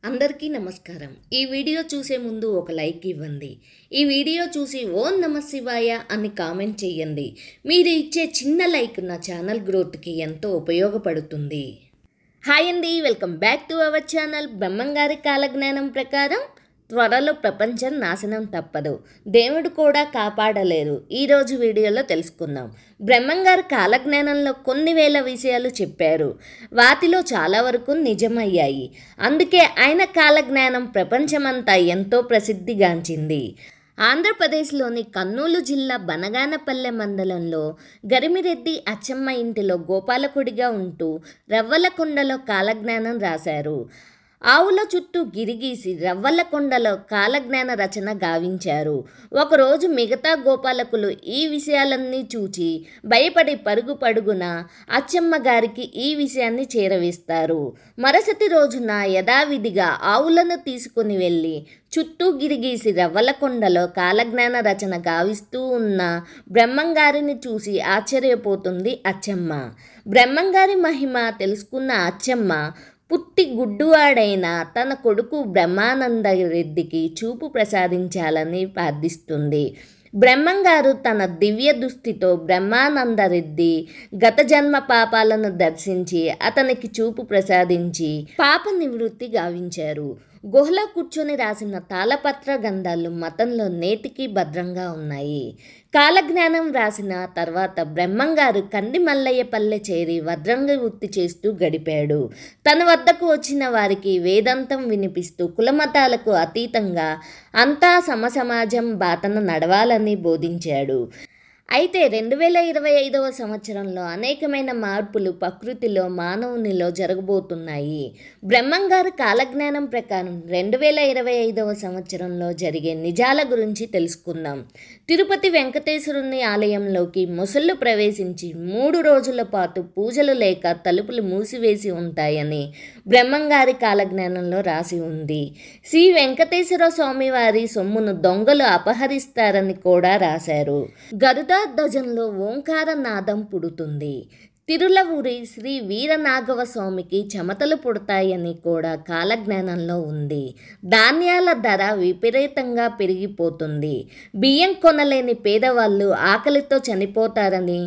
అందరికీ నమస్కారం. ఈ వీడియో చూసే ముందు ఒక లైక్ ఇవ్వండి. ఈ వీడియో చూసి ఓం నమః శివాయ అని కామెంట్ చేయండి. మీరు ఇచ్చే చిన్న లైక్ నా ఛానల్ గ్రోత్కి ఎంతో ఉపయోగపడుతుంది. హాయ్ అండి, welcome back to our channel. బ్రహ్మంగారి కాలజ్ఞానం ప్రకారం త్వరలో ప్రపంచం నాశనం తప్పదు, దేవుడు కూడా కాపాడలేరు. ఈరోజు వీడియోలో తెలుసుకుందాం. బ్రహ్మంగారు కాలజ్ఞానంలో కొన్ని వేల విషయాలు చెప్పారు. వాటిలో చాలా వరకు నిజమయ్యాయి. అందుకే ఆయన కాలజ్ఞానం ప్రపంచమంతా ఎంతో ప్రసిద్ధిగాంచింది. ఆంధ్రప్రదేశ్లోని కర్నూలు జిల్లా బనగానపల్లె మండలంలో గరిమిరెడ్డి అచ్చమ్మ ఇంటిలో గోపాలకుడిగా ఉంటూ రవ్వలకొండలో కాలజ్ఞానం రాశారు. ఆవుల చుట్టూ గిరిగీసి రవ్వలకొండలో కాలజ్ఞాన రచన గావించారు. ఒకరోజు మిగతా గోపాలకులు ఈ విషయాలన్నీ చూచి భయపడి పరుగు పరుగున అచ్చమ్మ గారికి ఈ విషయాన్ని చేరవేస్తారు. మరుసటి రోజున యథావిధిగా ఆవులను తీసుకుని వెళ్ళి చుట్టూ గిరిగీసి రవ్వలకొండలో కాలజ్ఞాన రచన గావిస్తూ ఉన్న బ్రహ్మంగారిని చూసి ఆశ్చర్యపోతుంది అచ్చమ్మ. బ్రహ్మంగారి మహిమ తెలుసుకున్న అచ్చమ్మ పుట్టి గుడ్డువాడైన తన కొడుకు బ్రహ్మానంద రెడ్డికి చూపు ప్రసాదించాలని ప్రార్థిస్తుంది. బ్రహ్మంగారు తన దివ్య దృష్టితో బ్రహ్మానంద రెడ్డి గత జన్మ పాపాలను దర్శించి అతనికి చూపు ప్రసాదించి పాప నివృత్తి గావించారు. గుహలో కూర్చొని రాసిన తాళపత్ర గ్రంథాలు మతంలో నేటికి భద్రంగా ఉన్నాయి. కాలజ్ఞానం రాసిన తర్వాత బ్రహ్మంగారు కంది మల్లయ్యపల్లె చేరి వడ్రంగి వృత్తి చేస్తూ గడిపాడు. తన వద్దకు వచ్చిన వారికి వేదాంతం వినిపిస్తూ కులమతాలకు అతీతంగా అంతా సమసమాజం బాటన నడవాలని బోధించాడు. అయితే 2025వ సంవత్సరంలో అనేకమైన మార్పులు ప్రకృతిలో మానవునిలో జరగబోతున్నాయి. బ్రహ్మంగారు కాలజ్ఞానం ప్రకారం 2025వ సంవత్సరంలో జరిగే నిజాల గురించి తెలుసుకుందాం. తిరుపతి వెంకటేశ్వరుని ఆలయంలోకి ముసళ్ళు ప్రవేశించి 3 రోజుల పాటు పూజలు లేక తలుపులు మూసివేసి ఉంటాయని బ్రహ్మంగారి కాలజ్ఞానంలో రాసి ఉంది. శ్రీ వెంకటేశ్వర స్వామివారి సొమ్మును దొంగలు అపహరిస్తారని కూడా రాశారు. గరుడ ధ్వజంలో ఓంకార నాదం పుడుతుంది. తిరులవూరి శ్రీ వీరనాగవ స్వామికి చెమటలు పుడతాయని కూడా కాలజ్ఞానంలో ఉంది. ధాన్యాల ధర విపరీతంగా పెరిగిపోతుంది. బియ్యం కొనలేని పేదవాళ్ళు ఆకలితో చనిపోతారని,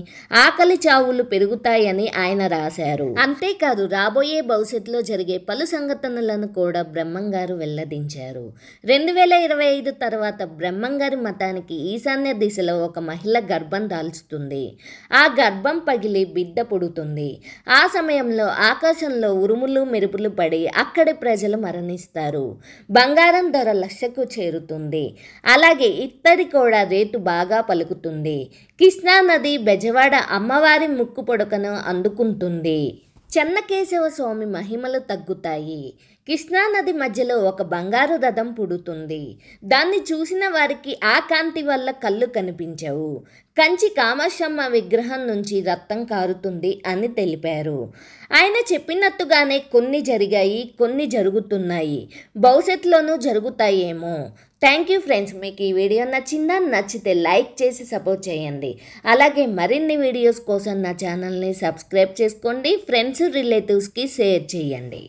ఆకలి చావులు పెరుగుతాయని ఆయన రాశారు. అంతేకాదు రాబోయే భవిష్యత్తులో జరిగే పలు సంఘటనలను కూడా బ్రహ్మంగారు వెల్లడించారు. 2025 తర్వాత బ్రహ్మంగారి మతానికి ఈశాన్య దిశలో ఒక మహిళ గర్భం దాల్చుతుంది. ఆ గర్భం పగిలి బిడ్డ పుడుతుంది. ఆ సమయంలో ఆకాశంలో ఉరుములు మెరుపులు పడి అక్కడి ప్రజలు మరణిస్తారు. బంగారం ధర 1,00,000కు చేరుతుంది. అలాగే ఇత్తడి కూడా రేటు బాగా పలుకుతుంది. కృష్ణానది బెజవాడ అమ్మవారి ముక్కు పొడకను అందుకుంటుంది. చెన్నకేశవ స్వామి మహిమలు తగ్గుతాయి. కృష్ణానది మధ్యలో ఒక బంగారు రథం పుడుతుంది. దాన్ని చూసిన వారికి ఆ కాంతి వల్ల కళ్ళు కనిపించవు. కంచి కామాక్షమ్మ విగ్రహం నుంచి రక్తం కారుతుంది అని తెలిపారు. ఆయన చెప్పినట్టుగానే కొన్ని జరిగాయి, కొన్ని జరుగుతున్నాయి, భవిష్యత్తులోనూ జరుగుతాయేమో. Thank you friends. మీకు ఈ వీడియో నచ్చితే లైక్ చేసి సపోర్ట్ చేయండి. అలాగే మరిన్ని వీడియోస్ కోసం నా ఛానల్ని సబ్స్క్రైబ్ చేసుకోండి. ఫ్రెండ్స్ రిలేటివ్స్కి షేర్ చేయండి.